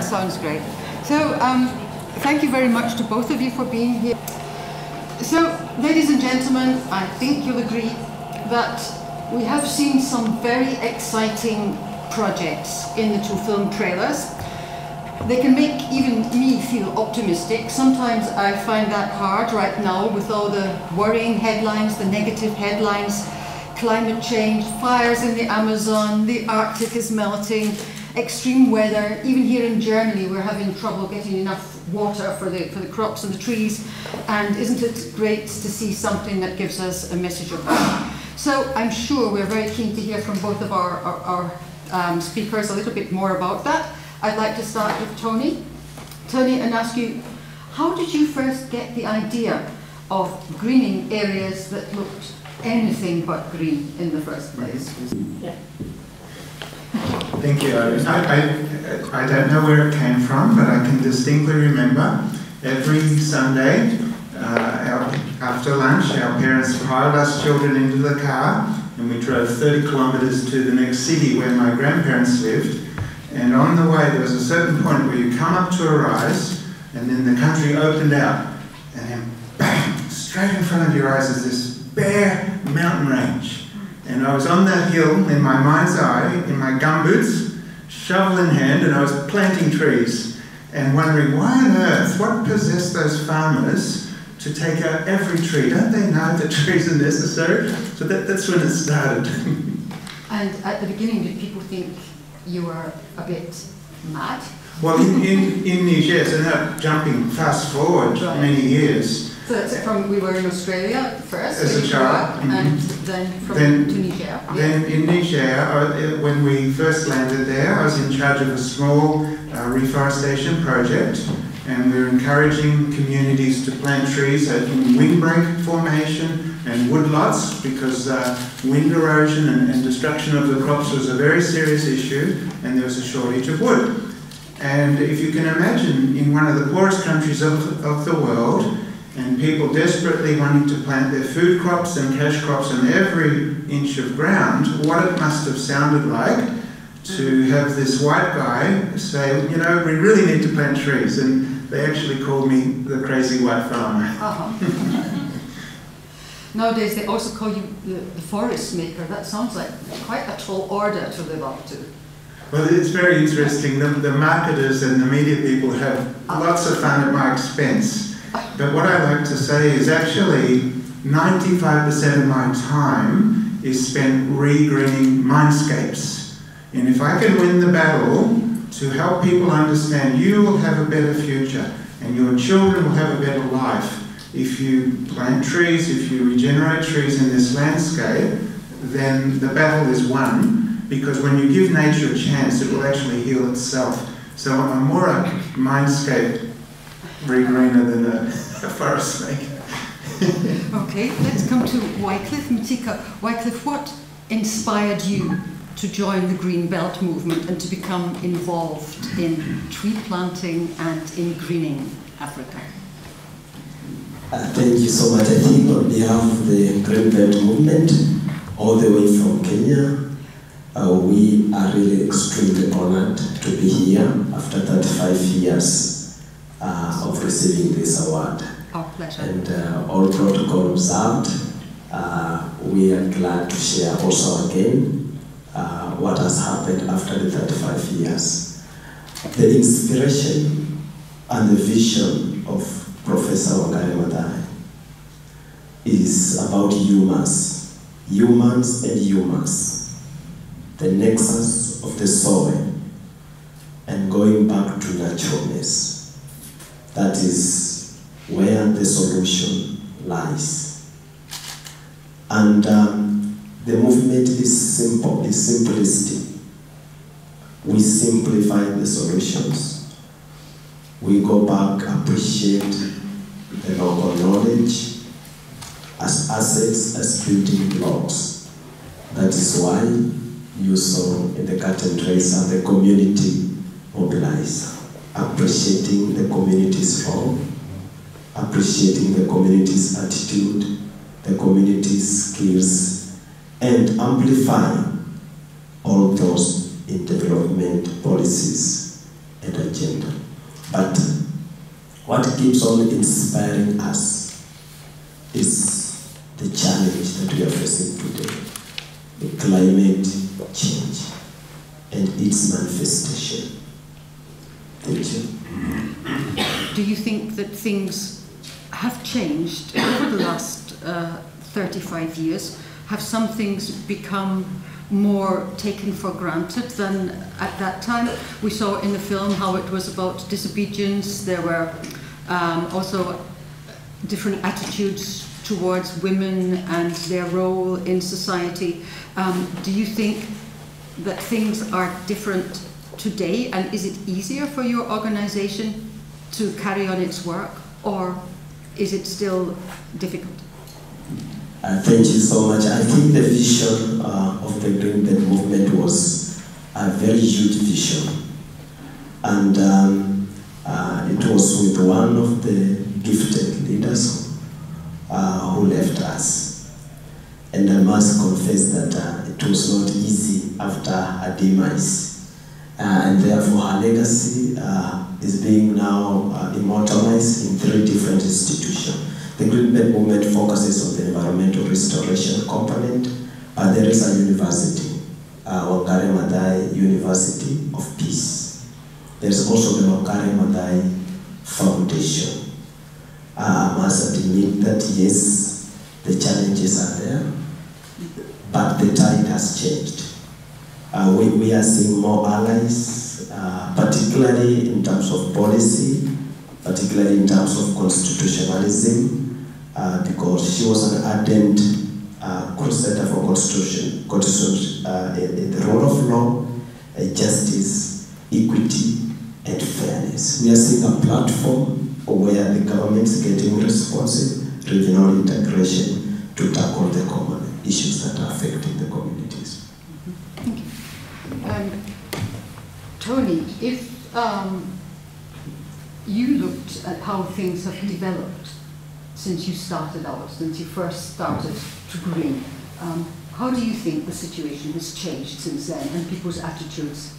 That sounds great. So, thank you very much to both of you for being here. So, ladies and gentlemen, I think you'll agree that we have seen some very exciting projects in the two film trailers. They can make even me feel optimistic. Sometimes I find that hard right now with all the worrying headlines, the negative headlines, climate change, fires in the Amazon, the Arctic is melting, extreme weather. Even here in Germany we're having trouble getting enough water for the crops and the trees. And isn't it great to see something that gives us a message of hope? So I'm sure we're very keen to hear from both of our speakers a little bit more about that. I'd like to start with Tony. Tony, and ask you, how did you first get the idea of greening areas that looked anything but green in the first place? Yeah. Thank you. I don't know where it came from, but I can distinctly remember every Sunday after lunch, our parents piled us children into the car and we drove 30 kilometres to the next city where my grandparents lived. And on the way, there was a certain point where you come up to a rise, and then the country opened out, and then bang, straight in front of your eyes is this bare mountain range. And I was on that hill in my mind's eye, in my gumboots, shovel in hand, and I was planting trees, and wondering why on earth, what possessed those farmers to take out every tree? Don't they know that trees are necessary? So that's when it started. And at the beginning, did people think you were a bit mad? Well, in Niger, so now jumping fast forward many years. So that's from, we were in Australia first, as a child, and then to Niger. Then in Niger, when we first landed there, I was in charge of a small reforestation project, and we were encouraging communities to plant trees in windbreak formation and woodlots, because wind erosion and destruction of the crops was a very serious issue, and there was a shortage of wood. And if you can imagine, in one of the poorest countries of the world, and people desperately wanting to plant their food crops and cash crops on every inch of ground, what it must have sounded like to have this white guy say, you know, we really need to plant trees. And they actually called me the crazy white farmer. Nowadays they also call you the forest maker. That sounds like quite a tall order to live up to. Well, it's very interesting. The marketers and the media people have lots of fun at my expense. But what I like to say is actually 95% of my time is spent re-greening mindscapes. And if I can win the battle to help people understand you will have a better future and your children will have a better life if you plant trees, if you regenerate trees in this landscape, then the battle is won, because when you give nature a chance, it will actually heal itself. So I'm more a mindscape regreener than a forest maker. Okay, let's come to Wycliffe. Matika, Wycliffe, what inspired you to join the Green Belt movement and to become involved in tree planting and in greening Africa? Thank you so much. I think on behalf of the Green Belt movement, all the way from Kenya, we are really extremely honored to be here after 35 years of receiving this award. Our pleasure. And all protocol observed, we are glad to share also again what has happened after the 35 years. The inspiration and the vision of Professor Wangari Maathai is about humans and humans, the nexus of the soil, and going back to naturalness. That is where the solution lies. And the movement is simple, is simplicity. We simplify the solutions. We go back, appreciate the local knowledge as assets, as building blocks. That is why you saw in the curtain raiser the community mobilize, appreciating the community's role, appreciating the community's attitude, the community's skills, and amplifying all those in development policies and agenda. But what keeps on inspiring us is the challenge that we are facing today, the climate change and its manifestation. Thank you. Do you think that things have changed over the last 35 years? Have some things become more taken for granted than at that time? We saw in the film how it was about disobedience. There were also different attitudes towards women and their role in society. Do you think that things are different today, and is it easier for your organization to carry on its work, or is it still difficult? Thank you so much. I think the vision of the Green Belt movement was a very huge vision, and it was with one of the gifted leaders who left us. And I must confess that it was not easy after her demise, and therefore her legacy is being now immortalized in 3 different institutions. The Green Belt movement focuses on the environmental restoration component, but there is a university, Wangari Maathai University of Peace. There is also the Wangari Maathai Foundation. I must admit that yes, the challenges are there, but the tide has changed. We are seeing more allies, particularly in terms of policy, particularly in terms of constitutionalism, because she was an ardent crusader for constitution, in the rule of law, justice, equity, and fairness. We are seeing a platform where the government is getting responsive regional integration to tackle the common issues that are affecting the communities. Thank you. Tony, if you looked at how things have developed since you started out, since you first started to green, how do you think the situation has changed since then and people's attitudes?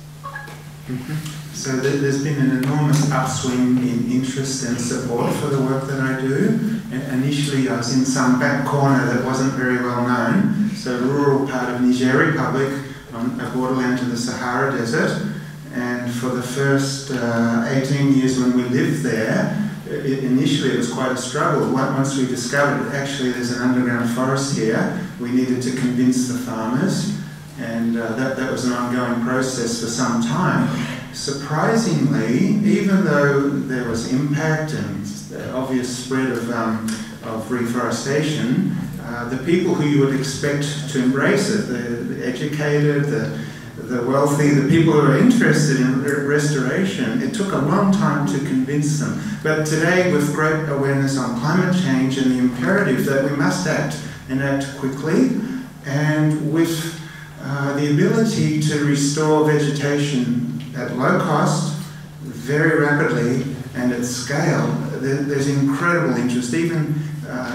So there's been an enormous upswing in interest and support for the work that I do. And initially I was in some back corner that wasn't very well known, so rural part of Niger Republic on a borderland to the Sahara Desert. And for the first 18 years when we lived there, initially it was quite a struggle. Once we discovered that actually there's an underground forest here, we needed to convince the farmers, and that was an ongoing process for some time. Surprisingly, even though there was impact and obvious spread of reforestation, the people who you would expect to embrace it, the educated, the wealthy, the people who are interested in restoration, it took a long time to convince them. But today, with great awareness on climate change and the imperative that we must act and act quickly, and with the ability to restore vegetation at low cost, very rapidly and at scale, there's incredible interest. Even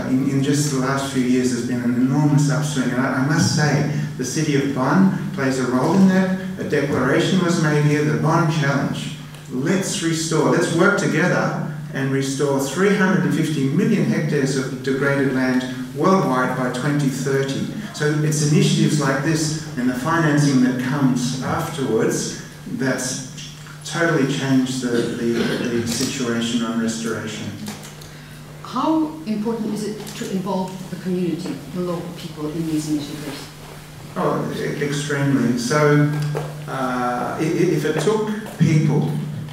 in just the last few years, there's been an enormous upswing. And I must say, the city of Bonn plays a role in that. A declaration was made here, the Bonn Challenge. Let's restore, let's work together and restore 350 million hectares of degraded land worldwide by 2030. So it's initiatives like this and the financing that comes afterwards that's totally changed the situation on restoration. How important is it to involve the community, the local people in these initiatives? Oh, extremely. So if it took people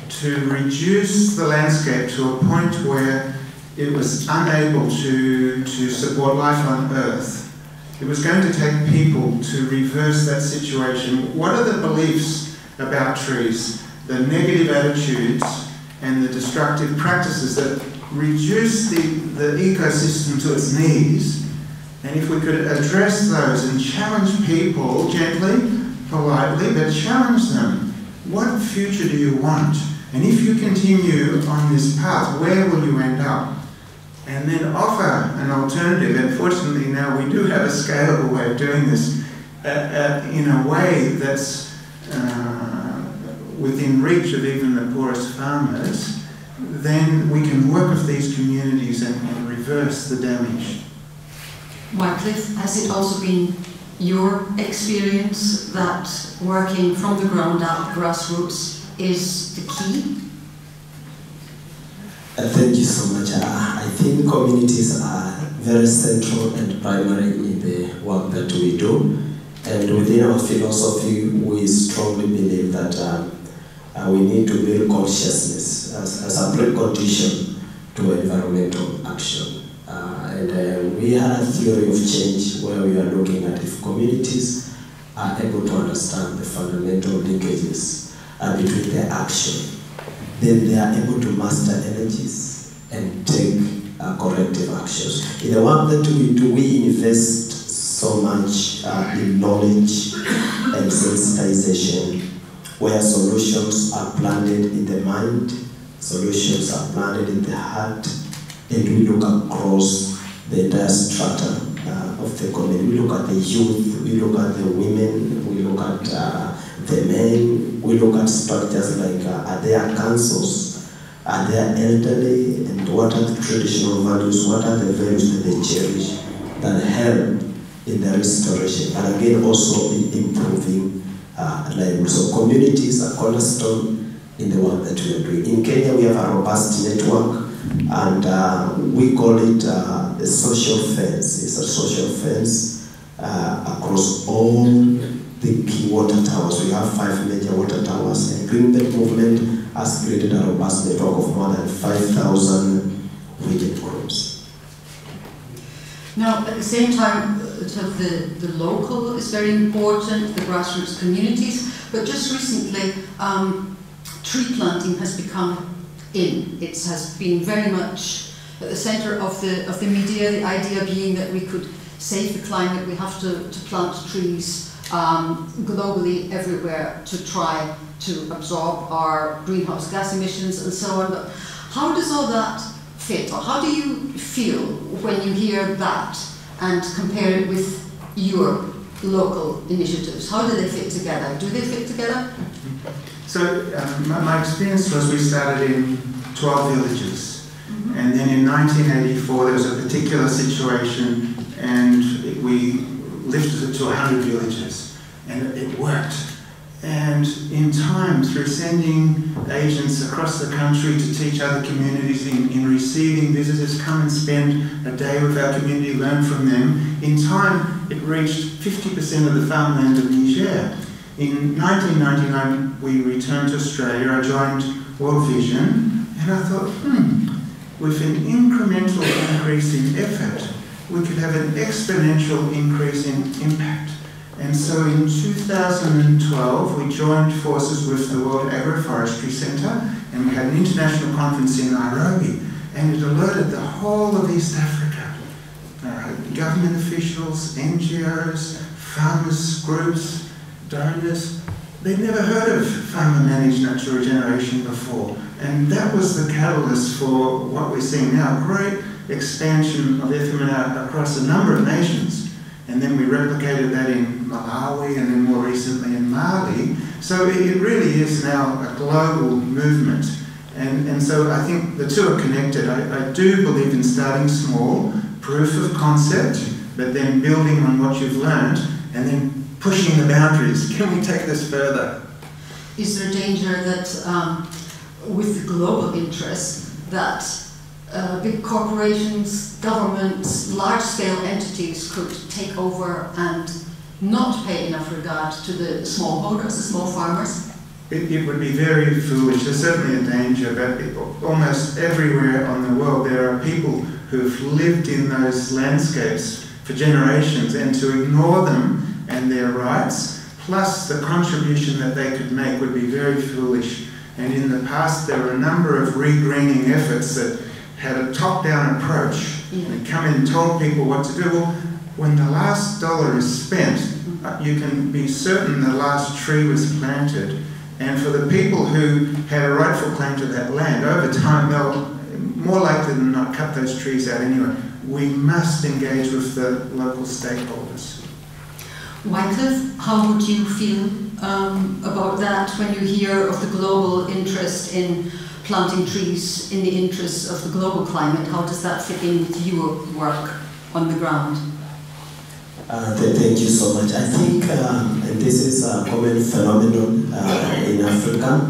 to reduce the landscape to a point where it was unable to support life on Earth, it was going to take people to reverse that situation. What are the beliefs about trees, the negative attitudes and the destructive practices that reduce the ecosystem to its knees? And if we could address those and challenge people gently, politely, but challenge them. What future do you want? And if you continue on this path, where will you end up? And then offer an alternative. And fortunately now we do have a scalable way of doing this in a way that's within reach of even the poorest farmers, then we can work with these communities and reverse the damage. Wycliffe, has it also been your experience that working from the ground up, grassroots, is the key? Thank you so much. I think communities are very central and primary in the work that we do. And within our philosophy, we strongly believe that we need to build consciousness as a precondition to environmental action. And we had a theory of change where we are looking at if communities are able to understand the fundamental linkages between their action, then they are able to master energies and take corrective actions. In the work that we do, we invest so much in knowledge and sensitization, where solutions are planted in the mind, solutions are planted in the heart, and we look across the entire strata of the community. We look at the youth, we look at the women, we look at the men, we look at structures like are there councils, are there elderly, and what are the traditional values, what are the values that they cherish that help in the restoration, and again also in improving lives. So communities are cornerstone in the work that we are doing. In Kenya we have a robust network, and we call it the social fence. It's a social fence across all the key water towers. We have 5 major water towers, and Green Belt Movement has created a robust network of more than 5,000 region groups. Now, at the same time, the local is very important, the grassroots communities, but just recently, tree planting has become in. It has been very much at the center of the media, the idea being that we could save the climate, we have to plant trees globally everywhere to try to absorb our greenhouse gas emissions and so on. But how does all that fit? Or how do you feel when you hear that and compare it with your local initiatives? How do they fit together? Do they fit together? So my experience was we started in 12 villages, and then in 1984 there was a particular situation and we lifted it to 100 villages, and it worked. And in time, through sending agents across the country to teach other communities, in receiving visitors, come and spend a day with our community, learn from them, in time it reached 50% of the farmland of Niger. In 1999 we returned to Australia, I joined World Vision, and I thought, with an incremental increase in effort, we could have an exponential increase in impact. And so in 2012, we joined forces with the World Agroforestry Centre, and we had an international conference in Nairobi, and it alerted the whole of East Africa, government officials, NGOs, farmers groups, donors. They'd never heard of farmer-managed natural regeneration before, and that was the catalyst for what we're seeing now, great expansion of FMNR across a number of nations. And then we replicated that in Malawi, and then more recently in Mali. So it really is now a global movement. And so I think the two are connected. I do believe in starting small, proof of concept, but then building on what you've learned, and then pushing the boundaries. Can we take this further? Is there danger that with the global interest that big corporations, governments, large-scale entities could take over and not pay enough regard to the smallholders, the small farmers? It would be very foolish. There's certainly a danger, but almost everywhere on the world there are people who've lived in those landscapes for generations, and to ignore them and their rights, plus the contribution that they could make, would be very foolish. And in the past there were a number of regreening efforts that had a top-down approach. They come in and told people what to do. Well, when the last dollar is spent, you can be certain the last tree was planted. And for the people who had a rightful claim to that land, over time they'll more likely than not cut those trees out anyway. We must engage with the local stakeholders. Wycliffe, how would you feel about that when you hear of the global interest in planting trees in the interests of the global climate? How does that fit into your work on the ground? Thank you so much. I think and this is a common phenomenon in Africa.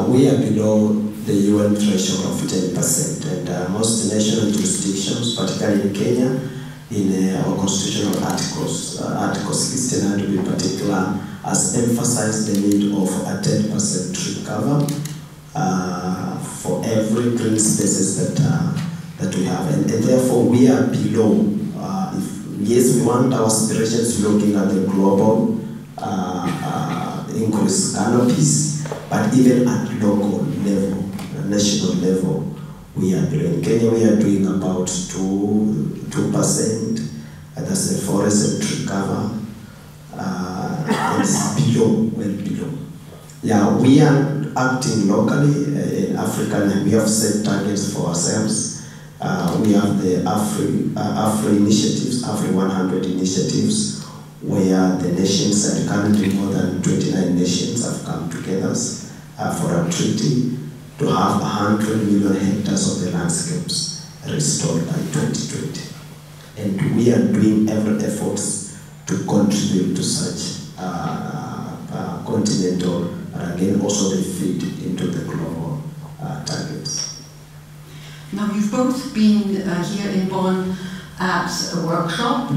We are below the UN threshold of 10%, and most national jurisdictions, particularly in Kenya, in our constitutional articles, Article 69 to be particular, has emphasized the need of a 10% tree cover for every green spaces that we have, and therefore we are below. Yes, we want our aspirations looking at the global increased canopies, but even at local level, national level, we are below. In Kenya, we are doing about 2%. That's the forest and tree cover. It's below, well below. Yeah, we are acting locally in Africa, and we have set targets for ourselves. We have the Afri initiatives, Afri 100 initiatives, where the nations, and currently more than 29 nations have come together for a treaty to have 100 million hectares of the landscapes restored by 2020. And we are doing every effort to contribute to such continental, and again also they feed into the global targets. Now, you've both been here in Bonn at a workshop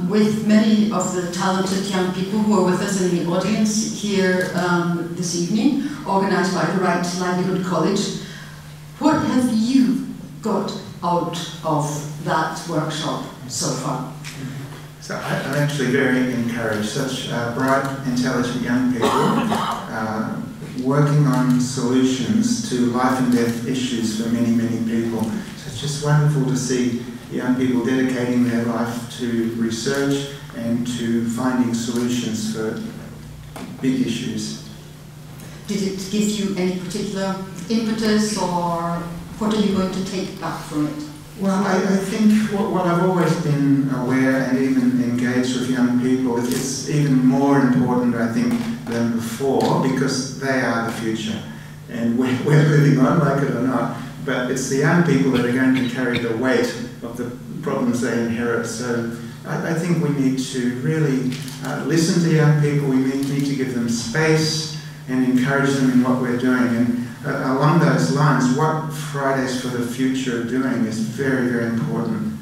with many of the talented young people who are with us in the audience here this evening, organized by the Right Livelihood College. What have you got out of that workshop so far? So I'm actually very encouraged. Such bright, intelligent young people working on solutions to life and death issues for many, many people. So it's just wonderful to see young people dedicating their life to research and to finding solutions for big issues. Did it give you any particular impetus, or what are you going to take back from it? Well, I think what I've always been aware and even engaged with young people, it's even more important, I think, than before, because they are the future. And we're moving on, like it or not, but it's the young people that are going to carry the weight of the problems they inherit. So I think we need to really listen to young people. We need to give them space and encourage them in what we're doing. And along those lines, what Fridays for the Future are doing is very, very important.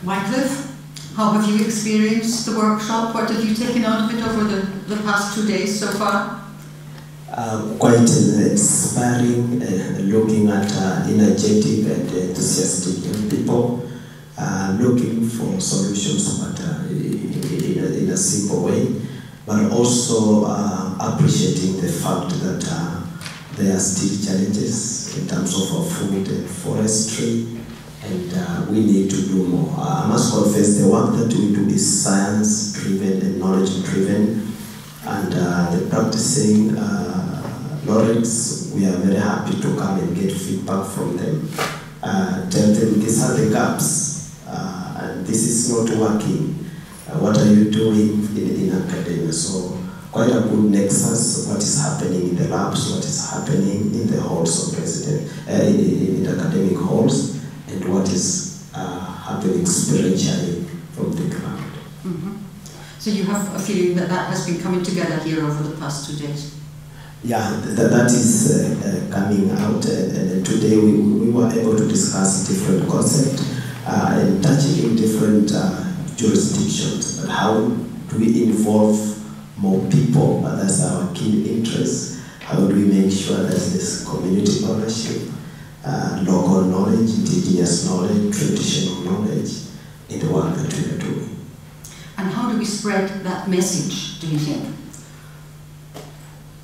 Wycliffe, how have you experienced the workshop? What have you taken out of it over the past 2 days so far? Quite inspiring, looking at energetic and enthusiastic young people, looking for solutions but in a simple way, but also appreciating the fact that there are still challenges in terms of food and forestry, and we need to do more. I must confess, the work that we do is science-driven and knowledge-driven, and the practicing laureates, we are very happy to come and get feedback from them. Tell them these are the gaps, and this is not working. What are you doing in academia? So quite a good nexus, what is happening in the labs, what is happening in the halls of residence, in the academic halls, and what is happening spiritually from the ground. Mm-hmm. So you have a feeling that that has been coming together here over the past 2 days? Yeah, that is coming out, and today we were able to discuss different concepts and touching in different jurisdictions. But how do we involve more people? That's our key interest. How do we make sure that there's community ownership, local knowledge, indigenous knowledge, traditional knowledge in the work that we are doing? And how do we spread that message, do you think,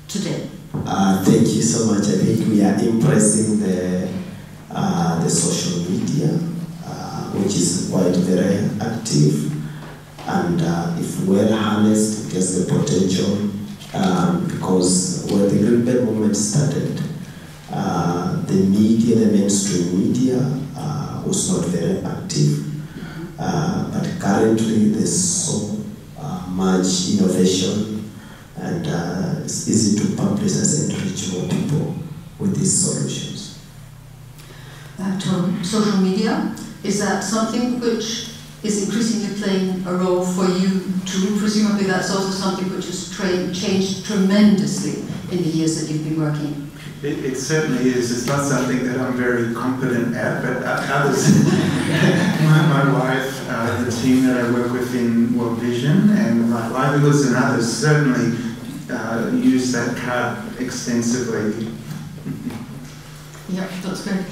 today? Thank you so much. I think we are impressing the social media, which is quite very active, and if well harnessed, it has the potential, because when the Green Belt movement started, the media, the mainstream media, was not very active, but currently there's so much innovation, and it's easy to publicize and reach more people with these solutions. Social media, is that something which is increasingly playing a role for you too? Presumably that's also something which has changed tremendously in the years that you've been working. It certainly is. It's not something that I'm very competent at, but others, my wife, the team that I work with in World Vision, and Right Livelihoods and others certainly use that card extensively. Yeah, that's great.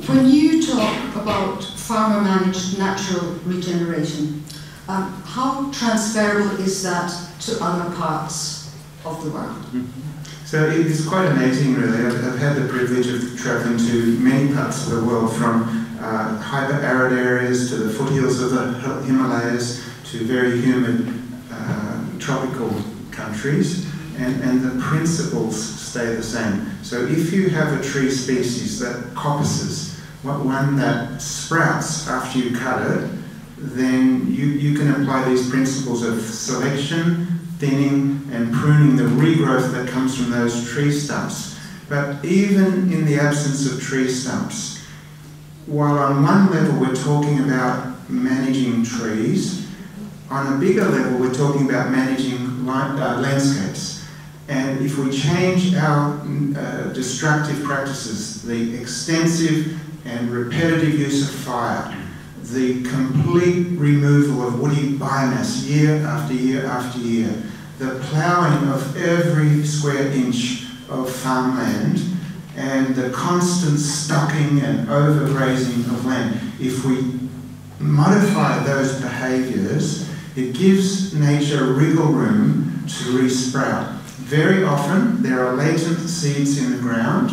When you talk about farmer-managed natural regeneration, how transferable is that to other parts of the world? So it is quite amazing, really. I've had the privilege of travelling to many parts of the world, from hyper-arid areas to the foothills of the Himalayas to very humid tropical countries, and the principles stay the same. So if you have a tree species that coppices, one that sprouts after you cut it, then you can apply these principles of selection, thinning and pruning, the regrowth that comes from those tree stumps. But even in the absence of tree stumps, while on one level we're talking about managing trees, on a bigger level we're talking about managing landscapes. And if we change our destructive practices, the extensive and repetitive use of fire, the complete removal of woody biomass year after year after year, the ploughing of every square inch of farmland, and the constant stocking and overgrazing of land, if we modify those behaviours, it gives nature wriggle room to resprout. Very often there are latent seeds in the ground,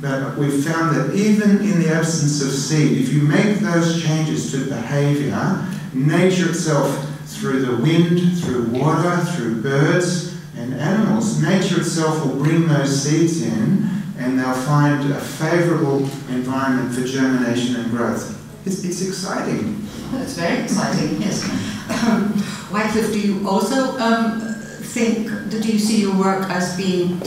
but we've found that even in the absence of seed, if you make those changes to behaviour, nature itself, through the wind, through water, through birds and animals, nature itself will bring those seeds in, and they'll find a favourable environment for germination and growth. It's exciting. It's very exciting, yes. Wycliffe, do you also do you see your work as being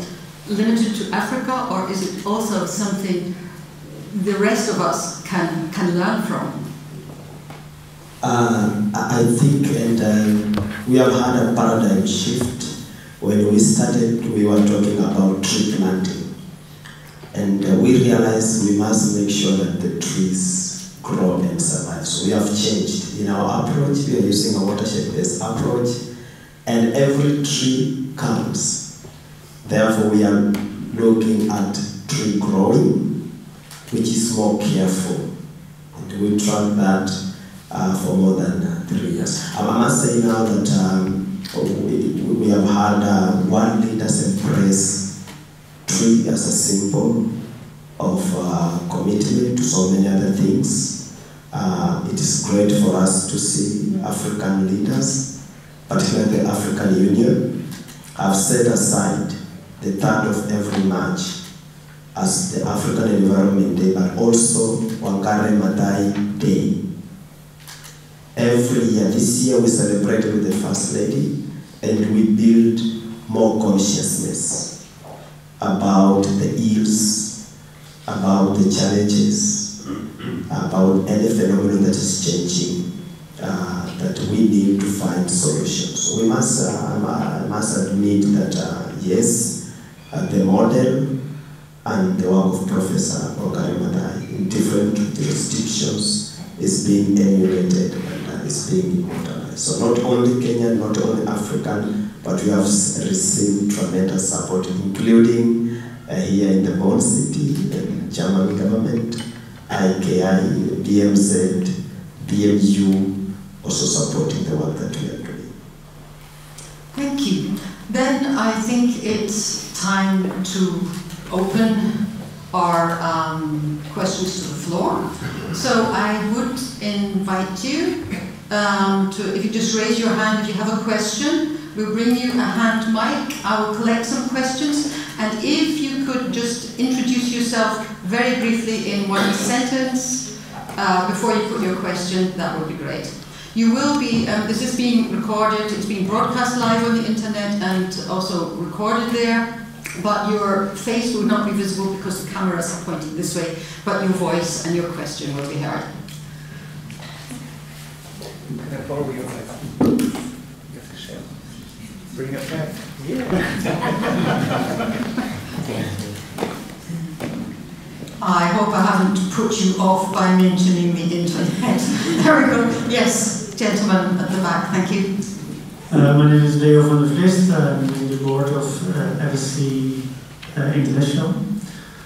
limited to Africa, or is it also something the rest of us can learn from? I think, and we have had a paradigm shift. When we started, we were talking about tree planting, and we realized we must make sure that the trees grow and survive. So we have changed in our approach. We are using a watershed-based approach, and every tree counts. Therefore, we are looking at tree growing, which is more careful, and we track that for more than 3 years. I must say now that we have had one leaders embrace tree as a symbol of commitment to so many other things. It is great for us to see African leaders, particularly the African Union, have set aside the 3rd of every March as the African Environment Day, but also Wangari Maathai Day. Every year, this year we celebrated with the First Lady, and we build more consciousness about the ills, about the challenges, about any phenomenon that is changing, that we need to find solutions. We must, I must admit that yes, the model and the work of Professor Wangari Maathai in different jurisdictions is being emulated and is being immortalized. So not only Kenyan, not only African, but we have received tremendous support, including here in the Bonn city, the German government, IKI, BMZ, BMU, also supporting the work that we are doing. Thank you. Then I think it's time to open our questions to the floor. So I would invite you if you just raise your hand if you have a question. We'll bring you a hand mic. I will collect some questions. And if you could just introduce yourself very briefly in one sentence before you put your question, that would be great. You will be, this is being recorded, it's being broadcast live on the internet and also recorded there, but your face will not be visible because the cameras are pointing this way, but your voice and your question will be heard. Can I borrow your mic? Bring it back. Yeah. I hope I haven't put you off by mentioning the internet. There we go. Yes, gentleman at the back, thank you. My name is Leo van der Vlist. I'm in the board of RLC International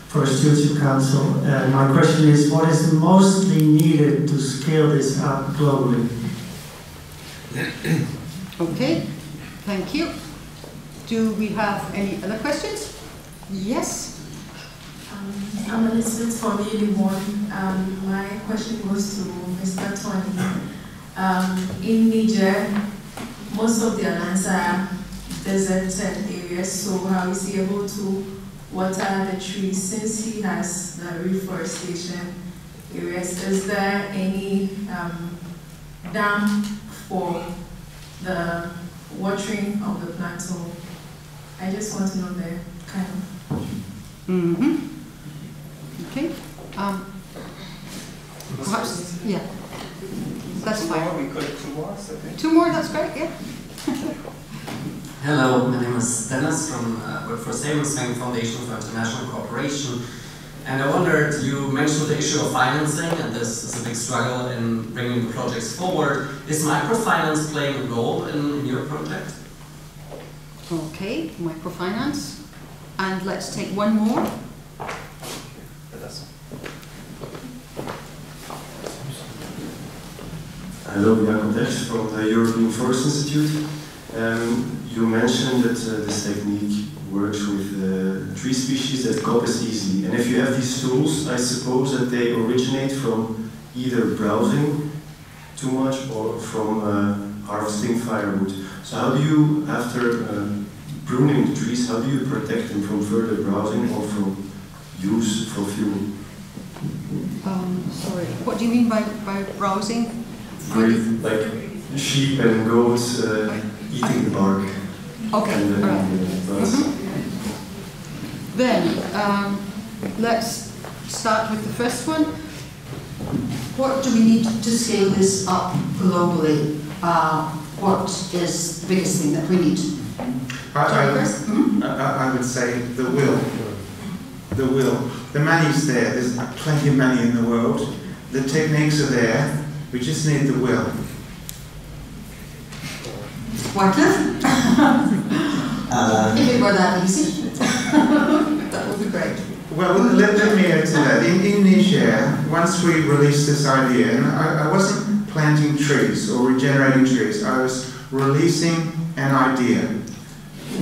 for a Stewardship Council. My question is, what is mostly needed to scale this up globally? Okay, thank you. Do we have any other questions? Yes. I'm Elizabeth from Bonn. My question goes to Mr. Tony. In Niger, most of their lands are deserted areas, so how is he able to water the trees since he has the reforestation areas? Is there any dam for the watering of the plant? So I just want to know the kind of. Mm-hmm. Okay. Perhaps, yeah. That's fine. We could have 2 more, okay. 2 more, that's great, yeah. Hello, my name is Dennis from work for Savings Bank Foundation for International Cooperation. And I wondered, you mentioned the issue of financing, and this is a big struggle in bringing the projects forward. Is microfinance playing a role in your project? Okay, microfinance. And let's take 1 more. Hello, Jacob Dex from the European Forest Institute. You mentioned that this technique works with tree species that coppice easily. And if you have these tools, I suppose that they originate from either browsing too much or from harvesting firewood. So how do you, after pruning the trees, how do you protect them from further browsing or from use for fuel? Sorry, what do you mean by browsing? Like sheep and goats eating the bark. Okay, and, all right. Mm-hmm. Then, let's start with the first one. What do we need to scale this up globally? What is the biggest thing that we need? I would say the will. The will. The money's there. There's plenty of money in the world. The techniques are there. We just need the will. Wycliffe? If it were that easy, that would be great. Well, let me add to that. In Niger, once we released this idea, and I wasn't planting trees or regenerating trees, I was releasing an idea.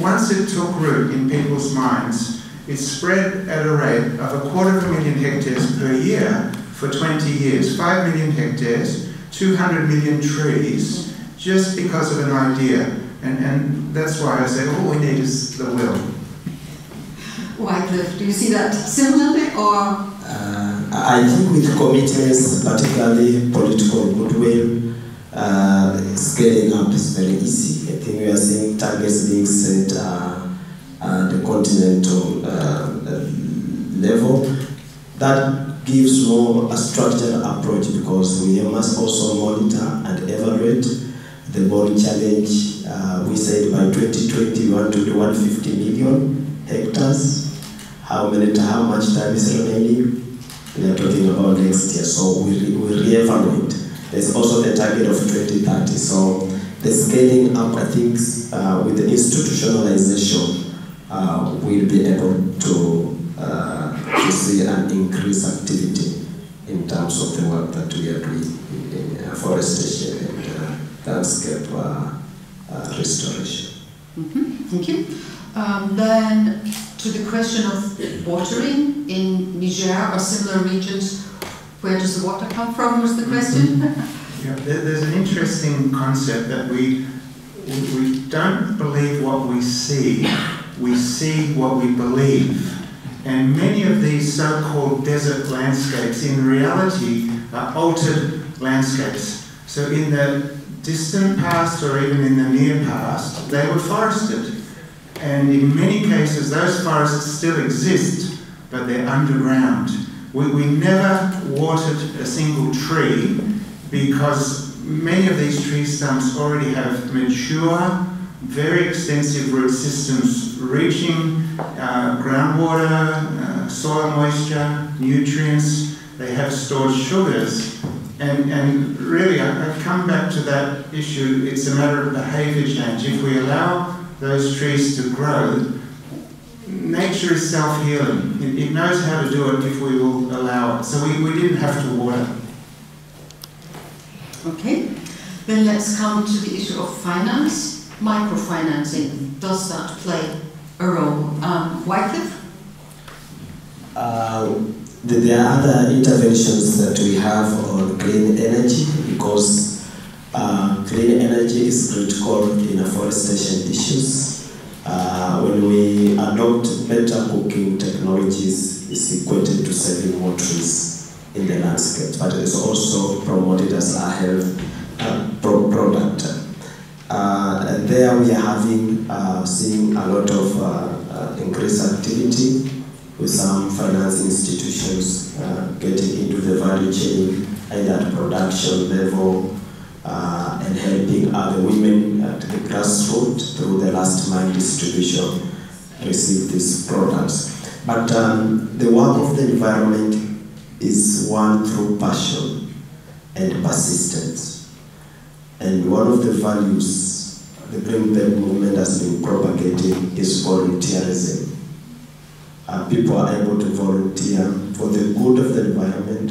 Once it took root in people's minds, it spread at a rate of 250,000 hectares per year for 20 years. 5 million hectares, 200 million trees, just because of an idea. And that's why I say all we need is the will. Wycliffe, do you see that similarly, or? I think with commitments, particularly political goodwill, scaling up is very easy. I think we are seeing targets being set at the continental level. That gives more a structured approach because we must also monitor and evaluate the Bonn challenge. We said by 2020 we want to do 150 million hectares. How much time is remaining? We are talking about next year, so we re-evaluate. There's also the target of 2030. So the scaling up, I think, with the institutionalization, we'll be able to see an increased activity in terms of the work that we are doing in forestation and landscape restoration. Thank you. Then to the question of watering in Niger or similar regions, where does the water come from was the question? Yeah, there's an interesting concept that we don't believe what we see what we believe. And many of these so-called desert landscapes in reality are altered landscapes. So in the distant past or even in the near past, they were forested. And in many cases, those forests still exist, but they're underground. We never watered a single tree because many of these tree stumps already have mature, very extensive root systems reaching groundwater, soil moisture, nutrients. They have stored sugars. And really, I come back to that issue. It's a matter of behaviour change. If we allow those trees to grow, nature is self-healing. It knows how to do it if we will allow it. So we didn't have to water. Okay, then let's come to the issue of finance, microfinancing. Does that play a role? Wycliffe? There are other interventions that we have on clean energy, because clean energy is critical in afforestation issues. When we adopt better cooking technologies, it's equated to saving more trees in the landscape, but it's also promoted as a health product. And there we are having, seeing a lot of increased activity with some finance institutions getting into the value chain, either at production level and helping other women at the grassroots through the last mile distribution receive these products. But the work of the environment is one through passion and persistence. And one of the values the Green Belt movement has been propagating is volunteerism. People are able to volunteer for the good of the environment,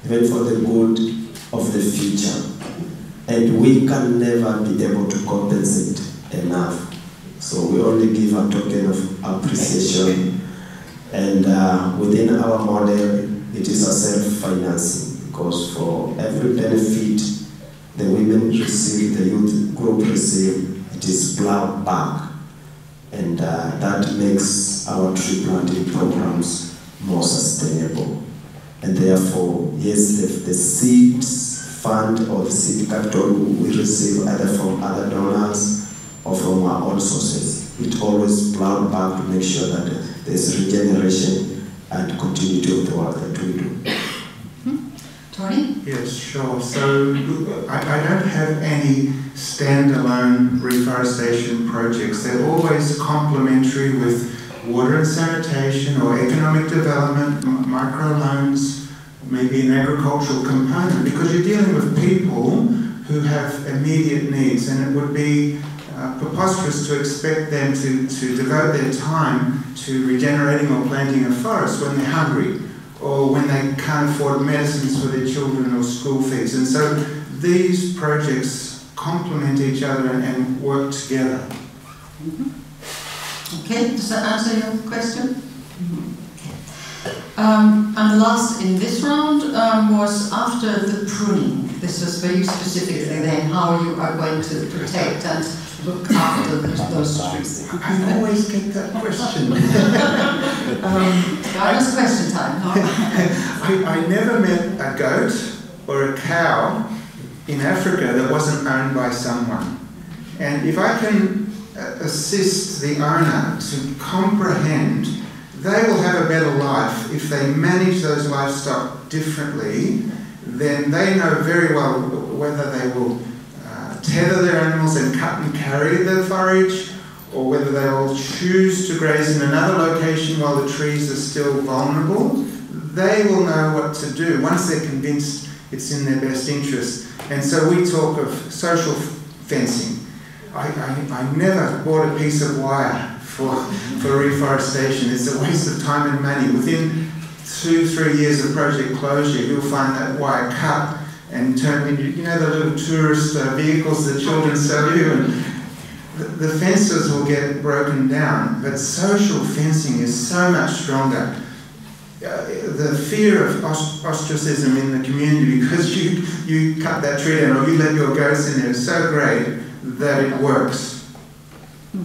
even for the good of the future. And we can never be able to compensate enough. So we only give a token of appreciation. And within our model, it is a self-financing, because for every benefit the women receive, the youth group receive, it is plowed back. And that makes our tree planting programs more sustainable. And therefore, yes, the seeds fund or the seed capital we receive either from other donors or from our own sources, it always plowed back to make sure that there's regeneration and continuity of the work that we do. Tony? Yes, sure. So I don't have any standalone reforestation projects. They're always complementary with water and sanitation or economic development, microloans, maybe an agricultural component, because you're dealing with people who have immediate needs, and it would be preposterous to expect them to devote their time to regenerating or planting a forest when they're hungry, or when they can't afford medicines for their children or school fees. And so these projects complement each other and work together. Okay, does that answer your question? Okay. And the last in this round was after the pruning. This was very specifically then how you are going to protect and look after those trees. I always get that question. It's question time. I never met a goat or a cow in Africa that wasn't owned by someone. And if I can assist the owner to comprehend, they will have a better life if they manage those livestock differently. Then they know very well whether they will tether their animals and cut and carry the forage, or whether they will choose to graze in another location while the trees are still vulnerable. They will know what to do once they're convinced it's in their best interest. And so we talk of social fencing. I never bought a piece of wire for reforestation. It's a waste of time and money. Within 2-3 years of project closure, you'll find that wire cut and turned into, you know, the little tourist vehicles that children sell you, and the fences will get broken down. But social fencing is so much stronger. The fear of ostracism in the community because you cut that tree down or you let your goats in there is so great that it works.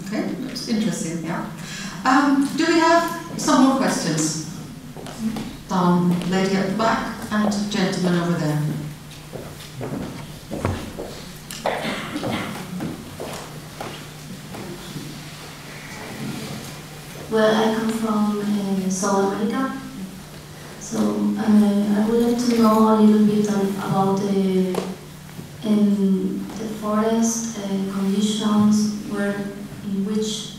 Okay, that's interesting, yeah. Do we have some more questions? Lady at the back and gentleman over there. Well, I come from South America. So I would like to know a little bit about the forest conditions, in which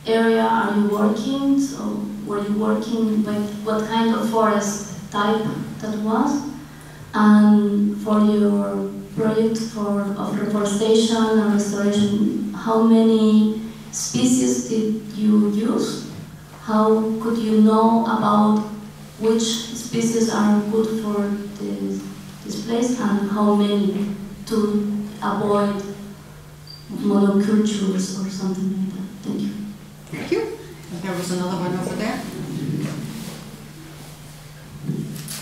area are you working? So were you working with what kind of forest type that was? And for your project of reforestation and restoration, how many species did you use? How could you know about which species are good for this place and how many to avoid monocultures or something like that? Thank you. Thank you. And there was another one over there.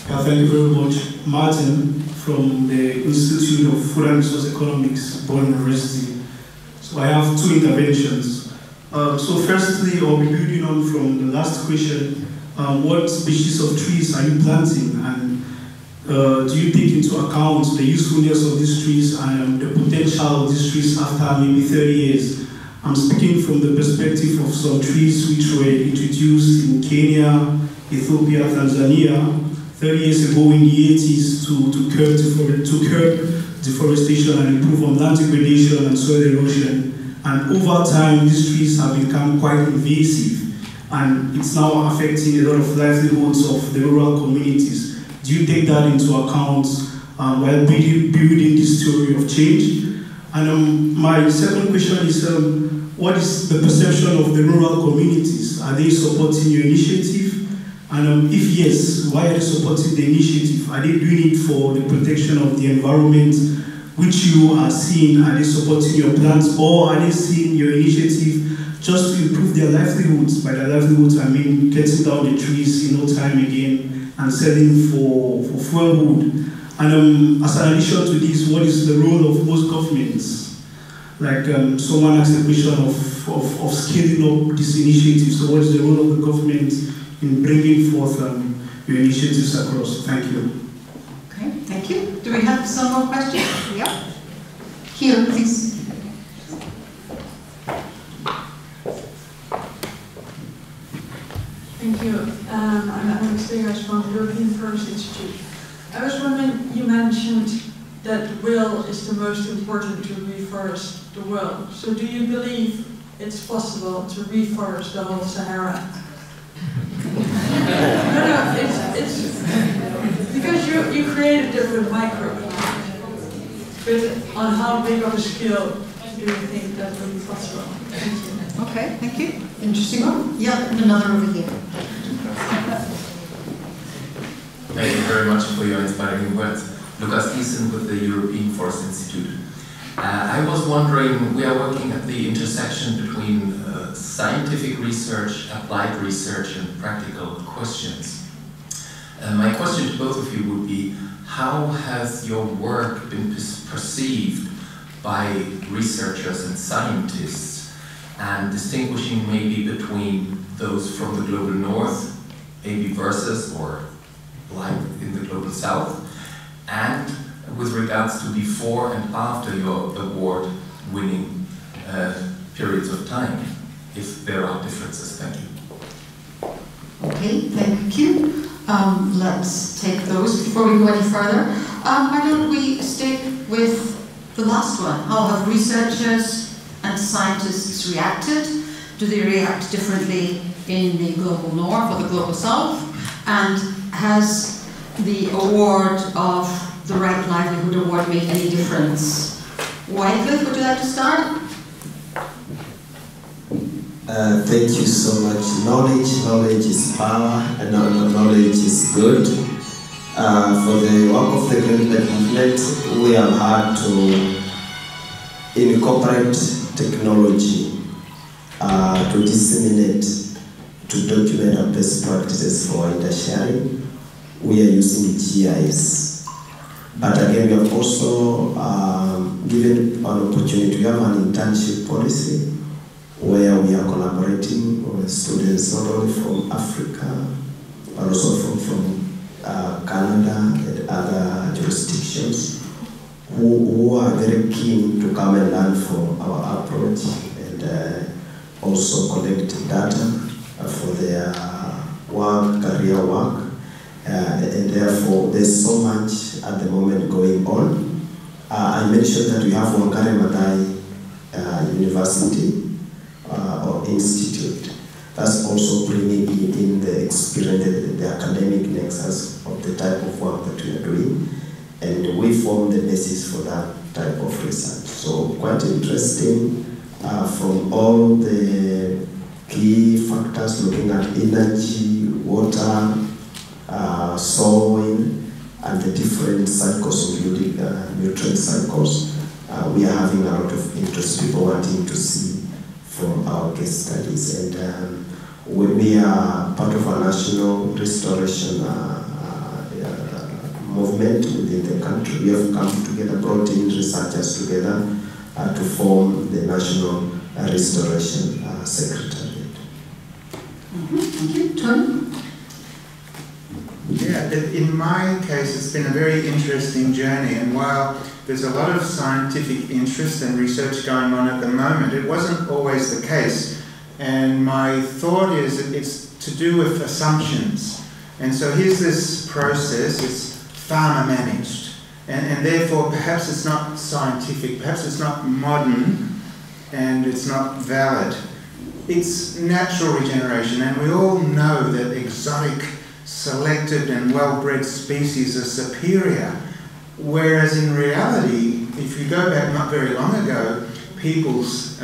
Thank you very much. Martin from the Institute of Food and Resource Economics, Bonn University. So I have two interventions. So firstly, I'll be building on from the last question. What species of trees are you planting, and do you take into account the usefulness of these trees and the potential of these trees after maybe 30 years? I'm speaking from the perspective of some trees which were introduced in Kenya, Ethiopia, Tanzania 30 years ago in the 80s to curb deforestation and improve on land degradation and soil erosion. And over time, these trees have become quite invasive, and it's now affecting a lot of livelihoods of the rural communities. Do you take that into account while building this theory of change? And my second question is, what is the perception of the rural communities? Are they supporting your initiative? And if yes, why are they supporting the initiative? Are they doing it for the protection of the environment, which you are seeing? Are they supporting your plans, or are they seeing your initiative just to improve their livelihoods? By their livelihoods, I mean cutting down the trees in no time again and selling for fuelwood. And as an addition to this, what is the role of most governments? Like someone asked the question of scaling up this initiative. So what is the role of the government in bringing forth your initiatives across? Thank you. Okay, thank you. Do we have some more questions? Yeah. Here, please. Thank you. I'm Alex Degers from the European Forest Institute. I was wondering, you mentioned that will is the most important to reforest the world. So do you believe it's possible to reforest the whole Sahara? No, it's because you created different microclimates. But on how big of a scale do you think that would be possible? Thank you. Okay, thank you. Interesting one. Yeah, and another over here. Thank you very much for your inspiring words. Lucas Eason with the European Forest Institute. I was wondering, we are working at the intersection between scientific research, applied research, and practical questions. My question to both of you would be, how has your work been perceived by researchers and scientists, and distinguishing maybe between those from the global north, maybe versus or like in the global south, and with regards to before and after your award-winning periods of time, if there are differences? Thank you. Okay, thank you. Let's take those before we go any further. Why don't we stick with the last one? How have researchers and scientists reacted? Do they react differently in the global north or the global south? And has the award of the Right Livelihood Award made any difference? Wycliffe, would you like to start? Thank you so much. Knowledge is power, and knowledge is good. For the work of the Green Movement, we have had to incorporate technology to disseminate, to document our best practices for intersharing. We are using GIS. But again, we have also given an opportunity. We have an internship policy where we are collaborating with students not only from Africa, but also from Canada and other jurisdictions who are very keen to come and learn from our approach and also collect data for their work, career work, and therefore there's so much at the moment going on. I mentioned that we have Wangari Maathai University or Institute. That's also bringing in the experience, the academic nexus of the type of work that we are doing, and we form the basis for that type of research. So quite interesting from all the key factors looking at energy, water, soil, and the different cycles, including nutrient cycles. We are having a lot of interest, people wanting to see from our case studies. And we are part of a national restoration movement within the country. We have come together, brought in researchers together to form the National Restoration Secretariat. Thank you. Tony? Yeah, in my case, it's been a very interesting journey, and while there's a lot of scientific interest and research going on at the moment, it wasn't always the case. And my thought is that it's to do with assumptions. And so here's this process, it's farmer managed, and therefore perhaps it's not scientific, perhaps it's not modern, and it's not valid. It's natural regeneration, and we all know that exotic, selected and well-bred species are superior, whereas in reality, if you go back not very long ago, people's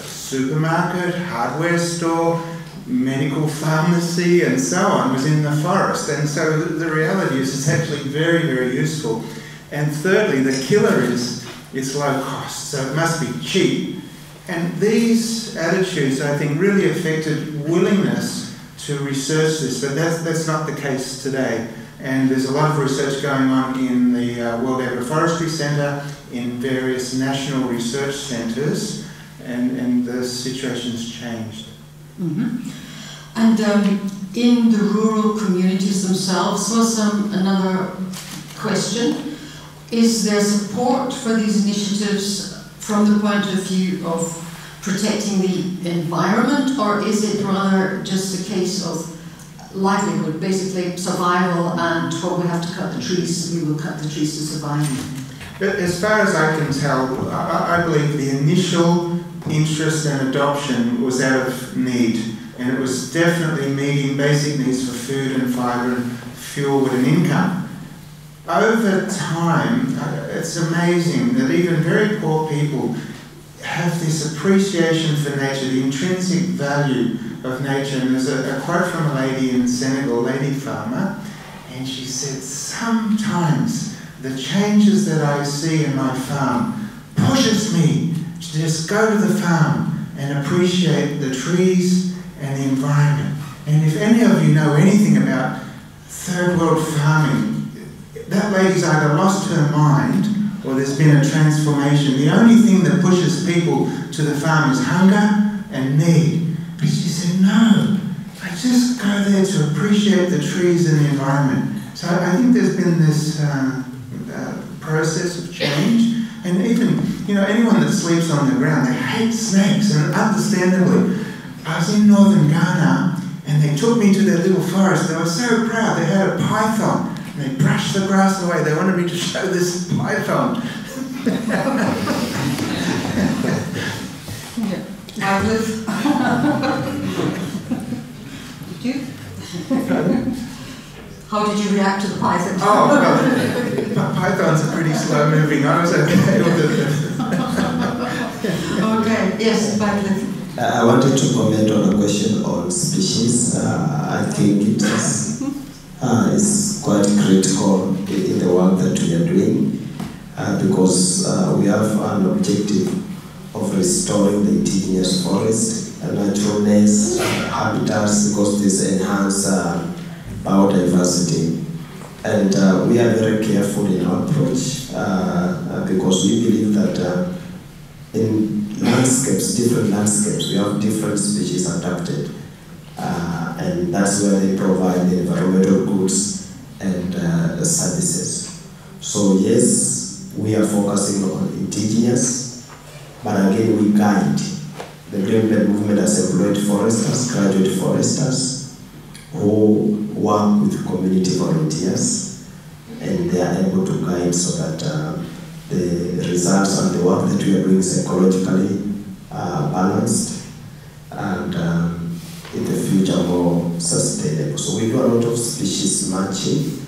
supermarket, hardware store, medical pharmacy and so on was in the forest, and so the reality is it's actually very, very useful. And thirdly, the killer is it's low cost, so it must be cheap. And these attitudes, I think, really affected willingness to research this, but that's not the case today. And there's a lot of research going on in the World Agroforestry Centre, in various national research centres, and the situation's changed. Mm-hmm. And in the rural communities themselves was another question. Is there support for these initiatives from the point of view of protecting the environment, or is it rather just a case of livelihood, basically survival, and when we have to cut the trees, we will cut the trees to survive? But as far as I can tell, I believe the initial interest and adoption was out of need, and it was definitely meeting basic needs for food and fibre and fuel with an income. Over time, it's amazing that even very poor people have this appreciation for nature, the intrinsic value of nature. And there's a quote from a lady in Senegal, a lady farmer, and she said, "Sometimes the changes that I see in my farm pushes me to just go to the farm and appreciate the trees and the environment." And if any of you know anything about third world farming, that lady's either lost her mind or there's been a transformation. The only thing that pushes people to the farm is hunger and need. But she said, no, I just go there to appreciate the trees and the environment. So I think there's been this process of change. And even, you know, anyone that sleeps on the ground, they hate snakes, and understandably. I was in northern Ghana, and they took me to their little forest. They were so proud. They had a python. And they brushed the grass away. They wanted me to show this python. Wycliffe. Did you? How did you react to the python? Oh, well, pythons are pretty slow-moving. I was okay with it. Okay, yes, Wycliffe. I wanted to comment on a question on species. I think it is quite critical in the work that we are doing because we have an objective of restoring the indigenous forest, naturalness, habitats, because this enhance biodiversity. And we are very careful in our approach because we believe that in landscapes, different landscapes, we have different species adapted. And that's where they provide the environmental goods and services. So yes, we are focusing on indigenous, but again we guide the Green Belt movement has employed foresters, graduate foresters, who work with community volunteers, and they are able to guide so that the results and the work that we are doing is ecologically balanced and in the future more sustainable. So we do a lot of species matching,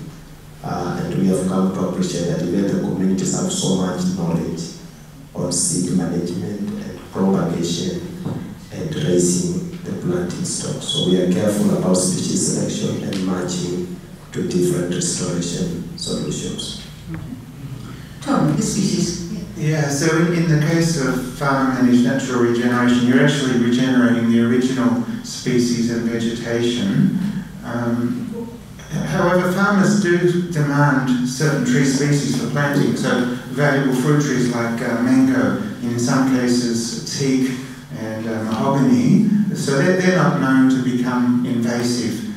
and we have come to appreciate that even the communities have so much knowledge on seed management and propagation and raising the planting stock. So we are careful about species selection and matching to different restoration solutions. Tom, the species. Yeah, so in the case of farmer-managed natural regeneration, you're actually regenerating the original species and vegetation. However, farmers do demand certain tree species for planting, so valuable fruit trees like mango, in some cases teak and mahogany, so they're not known to become invasive.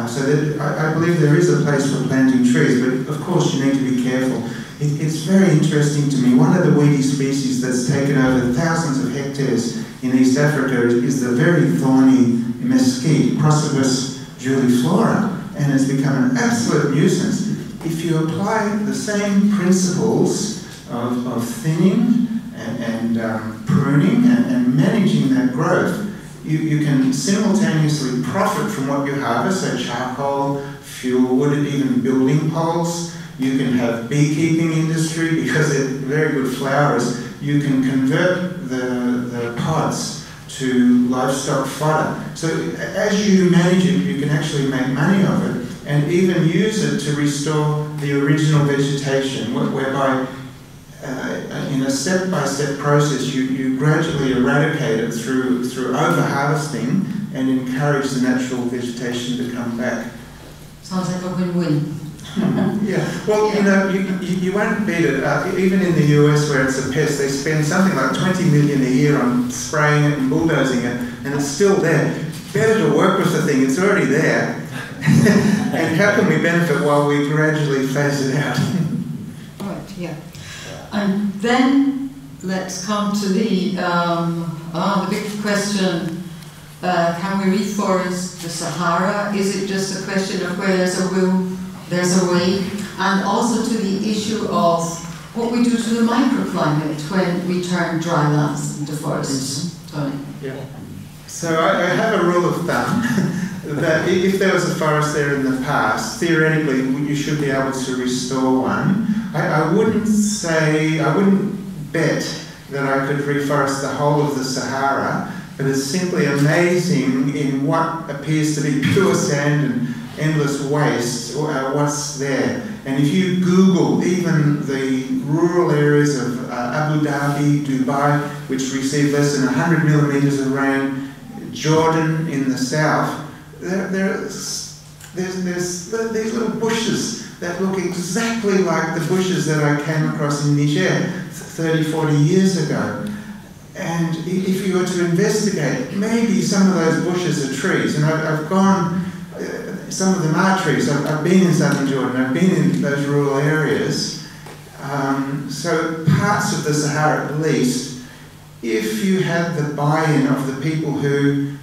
So I believe there is a place for planting trees, but of course you need to be careful. It's very interesting to me. One of the weedy species that's taken over thousands of hectares in East Africa is the very thorny mesquite, Prosopis juliflora, and it's become an absolute nuisance. If you apply the same principles of thinning and pruning and managing that growth, you can simultaneously profit from what you harvest, so charcoal, fuel wood, even building poles. You can have beekeeping industry because they're very good flowers. You can convert the pods to livestock fodder. So as you manage it, you can actually make money of it and even use it to restore the original vegetation, whereby in a step-by-step process you gradually eradicate it through over-harvesting and encourage the natural vegetation to come back. Sounds like a win-win. Yeah, well, you know, you won't beat it. Even in the US, where it's a pest, they spend something like $20 million a year on spraying it and bulldozing it, and it's still there. Better to work with the thing, it's already there. And how can we benefit while we gradually phase it out? Right, yeah. And then let's come to the big question. Can we reforest the Sahara? Is it just a question of where there's a will, there's a way? And also to the issue of what we do to the microclimate when we turn dry lands into forests. Tony? Yeah. So I have a rule of thumb that if there was a forest there in the past, theoretically you should be able to restore one. I wouldn't bet that I could reforest the whole of the Sahara, but it's simply amazing in what appears to be pure sand and endless waste, what's there. And if you Google even the rural areas of Abu Dhabi, Dubai, which receive less than 100 millimeters of rain, Jordan in the south, there's these little bushes that look exactly like the bushes that I came across in Niger 30, 40 years ago. And if you were to investigate, maybe some of those bushes are trees. And I've gone, some of them are trees. I've been in southern Jordan, I've been in those rural areas. So parts of the Sahara at least, if you had the buy-in of the people who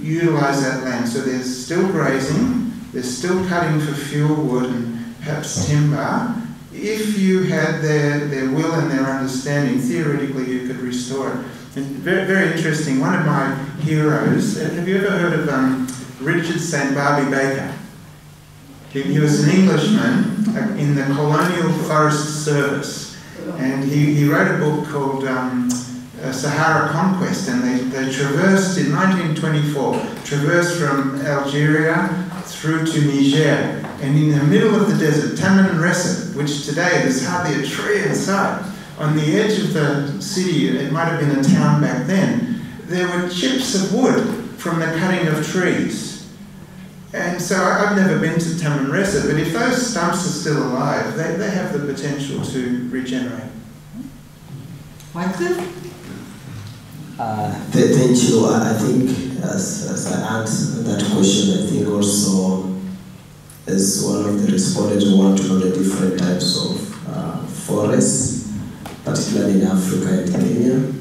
utilise that land, so there's still grazing, there's still cutting for fuel wood and perhaps timber, if you had their will and their understanding, theoretically you could restore it. And very, very interesting, one of my heroes, have you ever heard of Richard St. Barbie Baker? He was an Englishman in the Colonial Forest Service, and he wrote a book called Sahara Conquest, and they traversed in 1924, traversed from Algeria through to Niger, and in the middle of the desert, Tamanrasset, which today there's hardly a tree in sight, on the edge of the city, it might have been a town back then, there were chips of wood from the cutting of trees. And so I've never been to Tamanrasset, but if those stumps are still alive, they have the potential to regenerate. Wycliffe? Thank you. I think as I answer that question, I think also as one of the respondents who want to know the different types of forests, particularly in Africa and Kenya.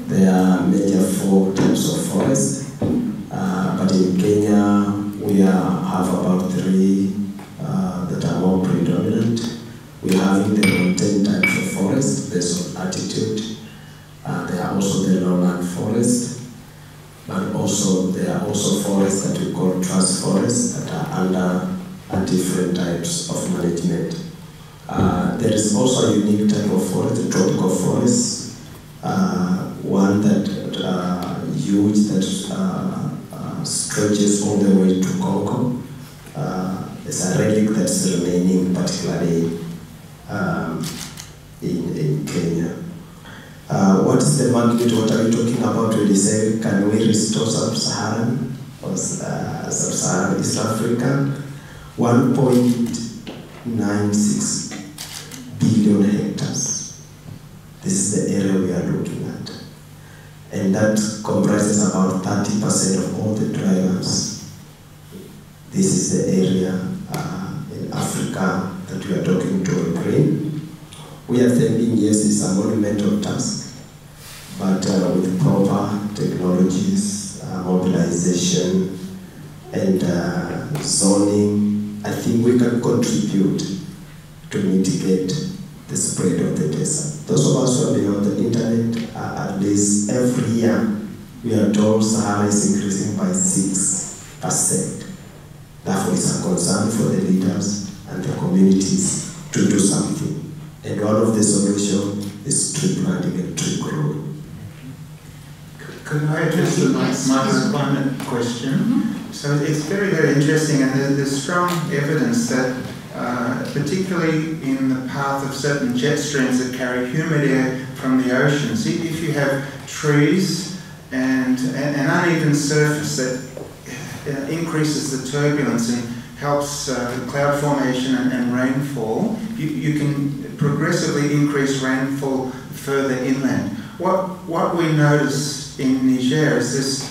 There are major 4 types of forest, but in Kenya we have about 3 that are more predominant. We have in the 10 types of forest based on altitude. There are also the lowland forest, but also there are also forests that we call trust forests that are under different types of management. There is also a unique type of forest, the tropical forest, one that huge that stretches all the way to Congo. It's a relic that's remaining, particularly in Kenya. What is the magnitude? What are we talking about when we say, can we restore sub-Saharan or sub-Saharan East Africa? 1.96 billion hectares. This is the area we are looking at. And that comprises about 30% of all the drylands. This is the area in Africa that we are talking to in green. We are thinking, yes, it's a monumental task, but with proper technologies, mobilization, and zoning, I think we can contribute to mitigate the spread of the desert. Those of us who have been on the internet, at least every year, we are told Sahara is increasing by 6%. Therefore, it's a concern for the leaders and the communities to do something. And one of the solutions is tree planting and tree growing. Could I address the microenvironment question? So it's very, very interesting, and there's strong evidence that, particularly in the path of certain jet streams that carry humid air from the oceans, if you have trees and an uneven surface that increases the turbulence and helps cloud formation and rainfall, you can progressively increase rainfall further inland. What we notice in Niger is this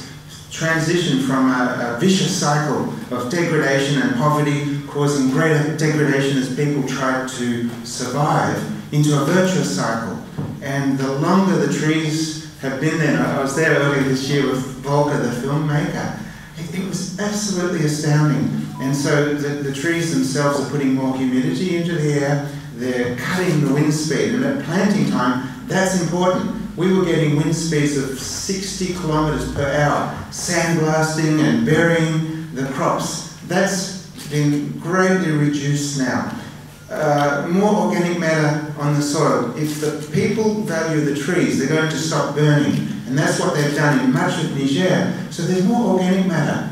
transition from a vicious cycle of degradation and poverty causing greater degradation as people try to survive into a virtuous cycle. And the longer the trees have been there, I was there earlier this year with Volker, the filmmaker, it was absolutely astounding. And so the trees themselves are putting more humidity into the air, they're cutting the wind speed, and at planting time, that's important. We were getting wind speeds of 60 kilometers per hour, sandblasting and burying the crops. That's been greatly reduced now. More organic matter on the soil. If the people value the trees, they're going to stop burning. And that's what they've done in much of Niger. So there's more organic matter.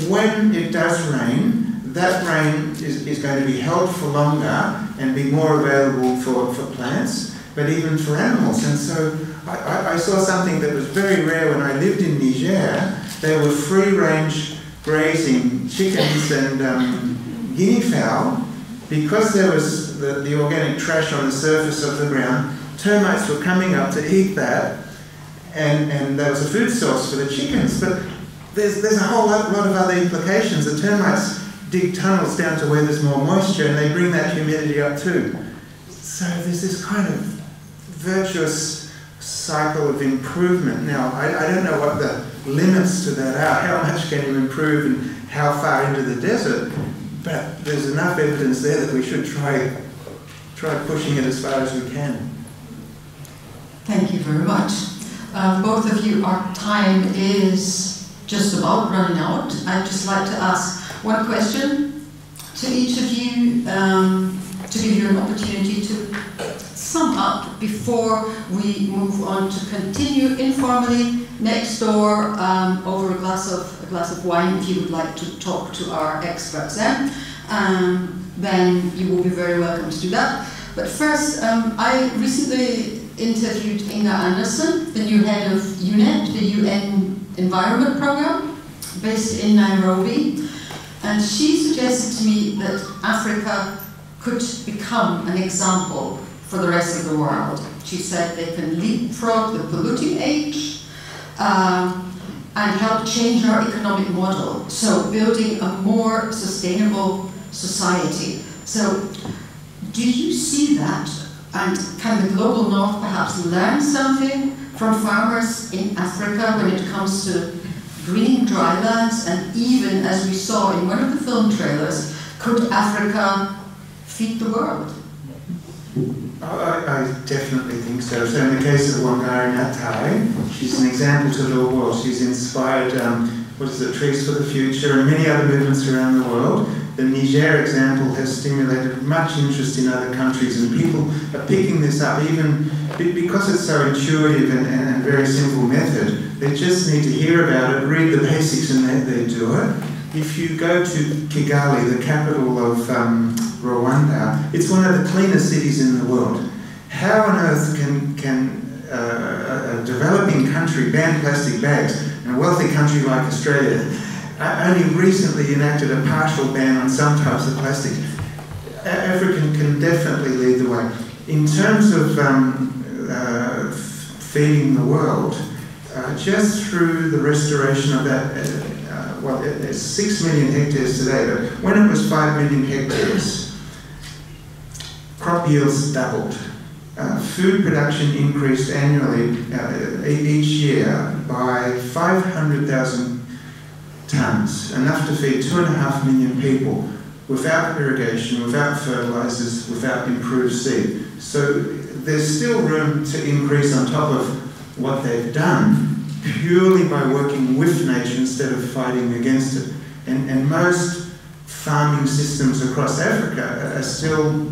When it does rain, that rain is going to be held for longer and be more available for plants, but even for animals. And so I saw something that was very rare when I lived in Niger. There were free-range grazing chickens and guinea fowl. Because there was the organic trash on the surface of the ground, termites were coming up to eat that, and there was a food source for the chickens. But there's a whole lot of other implications. The termites dig tunnels down to where there's more moisture, and they bring that humidity up too. So there's this kind of virtuous cycle of improvement. Now, I don't know what the limits to that are, how much can you improve and how far into the desert, but there's enough evidence there that we should try pushing it as far as we can. Thank you very much. Both of you, our time is just about running out. I'd just like to ask one question to each of you to give you an opportunity to sum up before we move on to continue informally next door over a glass of wine if you would like to talk to our experts then you will be very welcome to do that. But first, I recently interviewed Inga Anderson, the new head of UNEP, the UN Environment Programme, based in Nairobi, and she suggested to me that Africa could become an example for the rest of the world. She said they can leapfrog the polluting age and help change our economic model, so building a more sustainable society. So do you see that, and can the global north perhaps learn something from farmers in Africa when it comes to greening drylands, and even, as we saw in one of the film trailers, could Africa feed the world? I definitely think so. So in the case of Wangari Maathai, she's an example to the world. She's inspired, Trees for the Future, and many other movements around the world. The Niger example has stimulated much interest in other countries, and people are picking this up, even because it's so intuitive and very simple method. They just need to hear about it, read the basics, and they do it. If you go to Kigali, the capital of Rwanda, it's one of the cleanest cities in the world. How on earth can a developing country ban plastic bags, in a wealthy country like Australia, only recently enacted a partial ban on some types of plastic? Africa can definitely lead the way. In terms of feeding the world, just through the restoration of that, it's 6 million hectares today, but when it was 5 million hectares, crop yields doubled. Food production increased annually each year by 500,000 tonnes, enough to feed 2.5 million people, without irrigation, without fertilisers, without improved seed. So there's still room to increase on top of what they've done, purely by working with nature instead of fighting against it. And most farming systems across Africa are still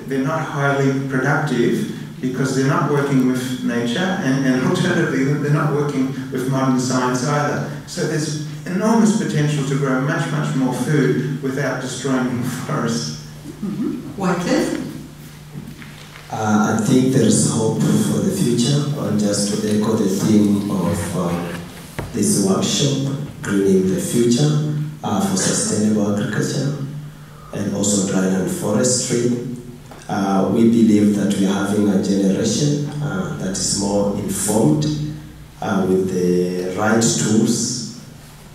they're not highly productive because they're not working with nature, and alternatively, they're not working with modern science either. So there's enormous potential to grow much, much more food without destroying the forest. Wycliffe? I think there is hope for the future, just to echo the theme of this workshop, Greening the Future for Sustainable Agriculture and also dryland forestry. We believe that we are having a generation that is more informed with the right tools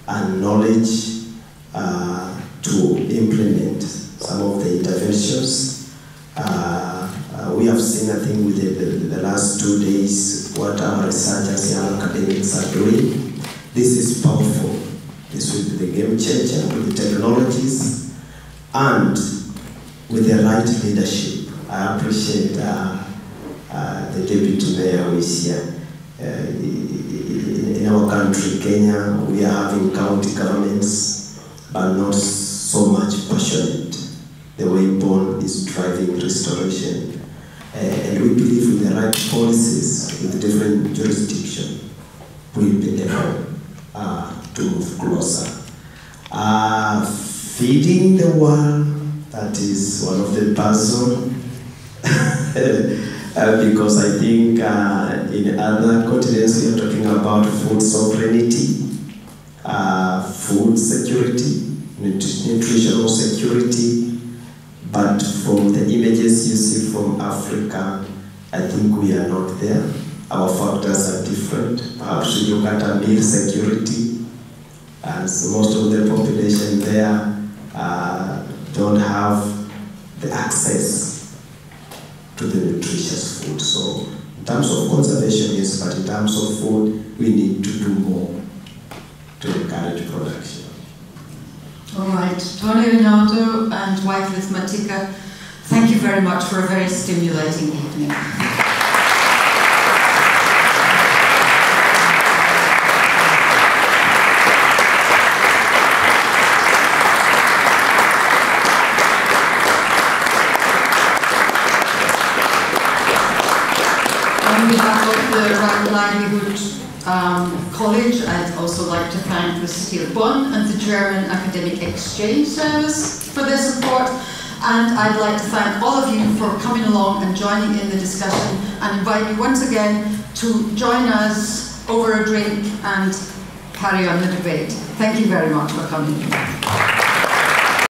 and knowledge to implement some of the interventions. We have seen, I think, with the last 2 days, what our researchers and academics are doing. This is powerful. This will be the game changer with the technologies and with the right leadership. I appreciate the Deputy Mayor who is here. In our country, Kenya, we are having county governments, but not so much passionate the way Bonn is driving restoration. And we believe with the right policies, with different jurisdictions, we'll be able to move closer. Feeding the world, that is one of the puzzles. Because I think in other continents we are talking about food sovereignty, food security, nutritional security, but from the images you see from Africa, I think we are not there. Our factors are different. Perhaps we look at meal security, as most of the population there don't have the access to the nutritious food. So in terms of conservation, yes, but in terms of food, we need to do more to encourage production. All right, Tony Rinaudo and Wycliffe Matika, thank you very much for a very stimulating evening. On behalf of the Right Livelihood College, I'd also like to thank the City of Bonn and the German Academic Exchange Service for their support, and I'd like to thank all of you for coming along and joining in the discussion, and invite you once again to join us over a drink and carry on the debate. Thank you very much for coming.